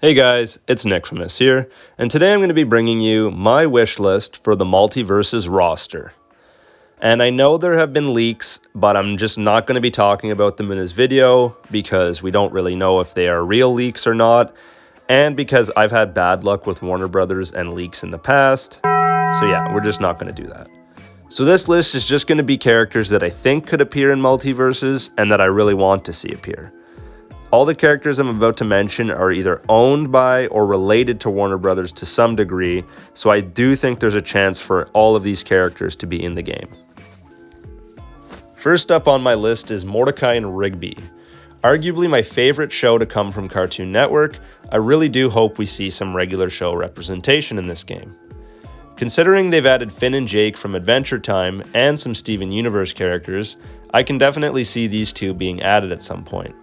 Hey guys, it's Nickfamous here, and today I'm going to be bringing you my wish list for the MultiVersus roster. And I know there have been leaks, but I'm just not going to be talking about them in this video because we don't really know if they are real leaks or not, and because I've had bad luck with Warner Brothers and leaks in the past. So yeah, we're just not going to do that. So this list is just going to be characters that I think could appear in MultiVersus and that I really want to see appear. All the characters I'm about to mention are either owned by or related to Warner Brothers to some degree, so I do think there's a chance for all of these characters to be in the game. First up on my list is Mordecai and Rigby. Arguably my favorite show to come from Cartoon Network, I really do hope we see some regular show representation in this game. Considering they've added Finn and Jake from Adventure Time and some Steven Universe characters, I can definitely see these two being added at some point.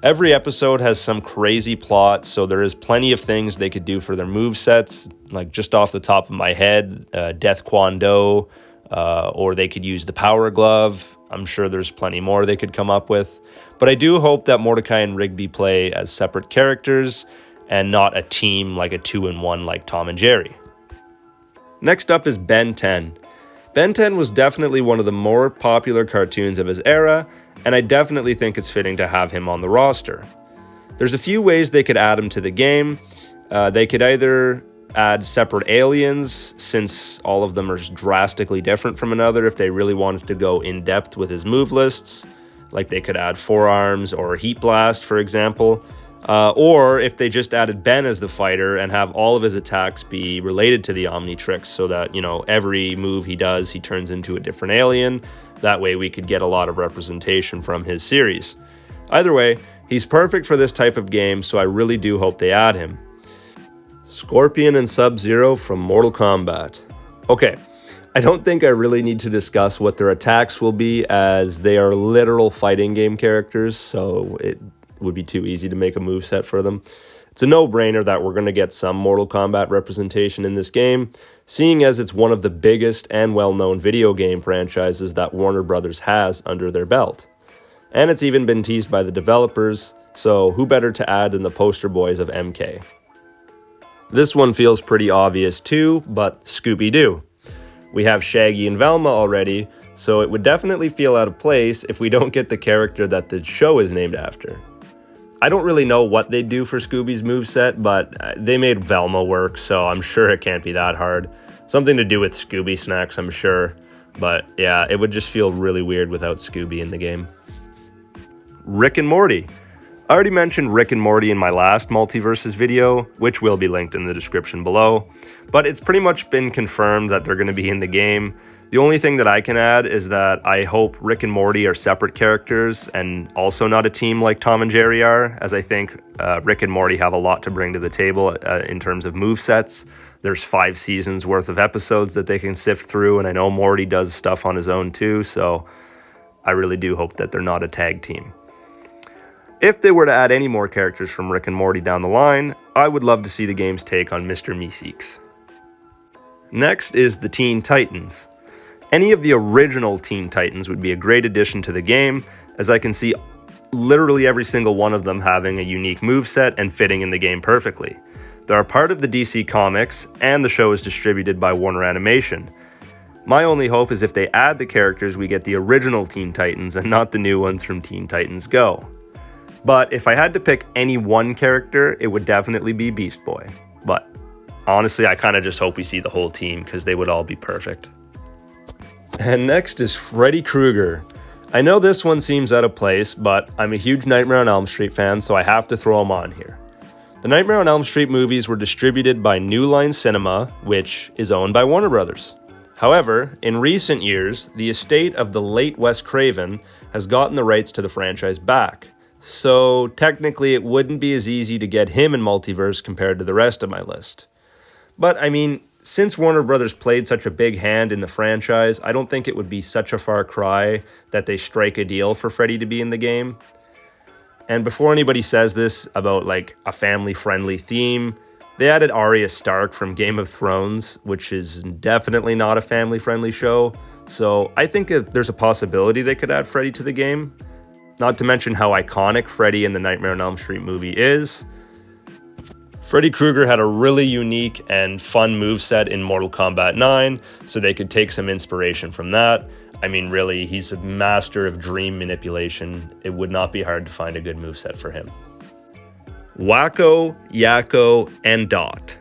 Every episode has some crazy plot, so there is plenty of things they could do for their movesets, like just off the top of my head, Death Kwon Do, or they could use the Power Glove. I'm sure there's plenty more they could come up with. But I do hope that Mordecai and Rigby play as separate characters and not a team like a 2-in-1 like Tom and Jerry. Next up is Ben 10. Ben 10 was definitely one of the more popular cartoons of his era, and I definitely think it's fitting to have him on the roster. There's a few ways they could add him to the game. They could either add separate aliens, since all of them are drastically different from another if they really wanted to go in depth with his move lists. Like they could add Forearms or Heat Blast, for example. Or if they just added Ben as the fighter and have all of his attacks be related to the Omnitrix so that, every move he does, he turns into a different alien. That way we could get a lot of representation from his series. Either way, he's perfect for this type of game, so I really do hope they add him. Scorpion and Sub-Zero from Mortal Kombat. Okay, I don't think I really need to discuss what their attacks will be, as they are literal fighting game characters, so it would be too easy to make a moveset for them. It's a no-brainer that we're going to get some Mortal Kombat representation in this game, seeing as it's one of the biggest and well-known video game franchises that Warner Brothers has under their belt. And it's even been teased by the developers, so who better to add than the poster boys of MK? This one feels pretty obvious too, but Scooby-Doo. We have Shaggy and Velma already, so it would definitely feel out of place if we don't get the character that the show is named after. I don't really know what they'd do for Scooby's moveset, but they made Velma work, so I'm sure it can't be that hard. Something to do with Scooby snacks, I'm sure. But yeah, it would just feel really weird without Scooby in the game. Rick and Morty. I already mentioned Rick and Morty in my last MultiVersus video, which will be linked in the description below, but it's pretty much been confirmed that they're going to be in the game. The only thing that I can add is that I hope Rick and Morty are separate characters and also not a team like Tom and Jerry are, as I think Rick and Morty have a lot to bring to the table in terms of movesets. There's 5 seasons worth of episodes that they can sift through, and I know Morty does stuff on his own too, so I really do hope that they're not a tag team. If they were to add any more characters from Rick and Morty down the line, I would love to see the game's take on Mr. Meeseeks. Next is the Teen Titans. Any of the original Teen Titans would be a great addition to the game, as I can see literally every single one of them having a unique moveset and fitting in the game perfectly. They are part of the DC Comics, and the show is distributed by Warner Animation. My only hope is if they add the characters, we get the original Teen Titans and not the new ones from Teen Titans Go. But if I had to pick any one character, it would definitely be Beast Boy. But honestly, I kind of just hope we see the whole team because they would all be perfect. And next is Freddy Krueger. I know this one seems out of place, but I'm a huge Nightmare on Elm Street fan, so I have to throw him on here. The Nightmare on Elm Street movies were distributed by New Line Cinema, which is owned by Warner Brothers. However, in recent years, the estate of the late Wes Craven has gotten the rights to the franchise back. So technically it wouldn't be as easy to get him in Multiverse compared to the rest of my list. But I mean, since Warner Brothers played such a big hand in the franchise, I don't think it would be such a far cry that they strike a deal for Freddy to be in the game. And before anybody says this about like a family-friendly theme, they added Arya Stark from Game of Thrones, which is definitely not a family-friendly show. So I think there's a possibility they could add Freddy to the game. Not to mention how iconic Freddy in the Nightmare on Elm Street movie is. Freddy Krueger had a really unique and fun moveset in Mortal Kombat 9, so they could take some inspiration from that. I mean, really, he's a master of dream manipulation. It would not be hard to find a good moveset for him. Wacko, Yakko, and Dot.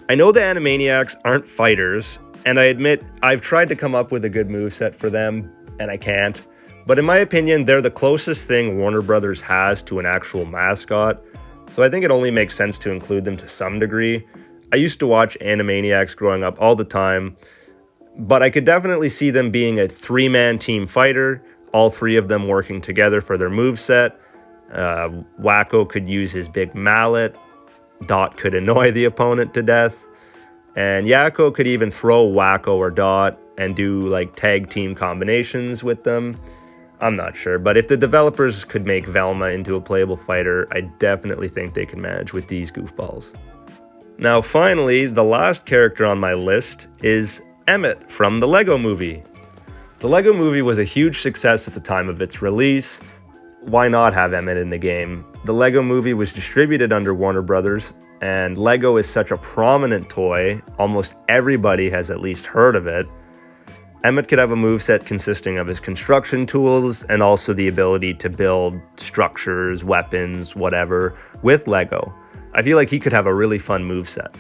I know the Animaniacs aren't fighters, and I admit I've tried to come up with a good moveset for them, and I can't. But in my opinion, they're the closest thing Warner Brothers has to an actual mascot, so I think it only makes sense to include them to some degree. I used to watch Animaniacs growing up all the time, but I could definitely see them being a three-man team fighter, all three of them working together for their moveset. Wacko could use his big mallet, Dot could annoy the opponent to death, and Yakko could even throw Wacko or Dot and do like tag team combinations with them. I'm not sure, but if the developers could make Velma into a playable fighter, I definitely think they can manage with these goofballs. Now finally, the last character on my list is Emmett from the Lego Movie. The Lego Movie was a huge success at the time of its release. Why not have Emmett in the game? The Lego Movie was distributed under Warner Brothers, and Lego is such a prominent toy, almost everybody has at least heard of it. Emmett could have a moveset consisting of his construction tools and also the ability to build structures, weapons, whatever, with Lego. I feel like he could have a really fun moveset.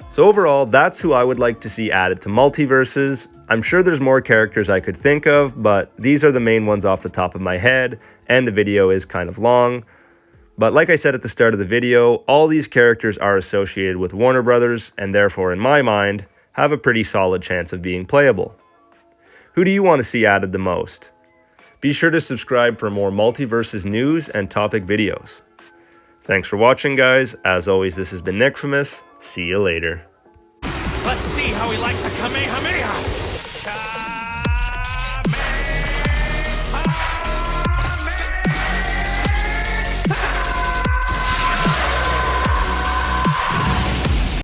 So overall, that's who I would like to see added to MultiVersus. I'm sure there's more characters I could think of, but these are the main ones off the top of my head, and the video is kind of long. But like I said at the start of the video, all these characters are associated with Warner Brothers, and therefore in my mind, have a pretty solid chance of being playable. Who do you want to see added the most? Be sure to subscribe for more MultiVersus news and topic videos. Thanks for watching, guys. As always, this has been Nickfamous. See you later. Let's see how he likes a Kamehameha!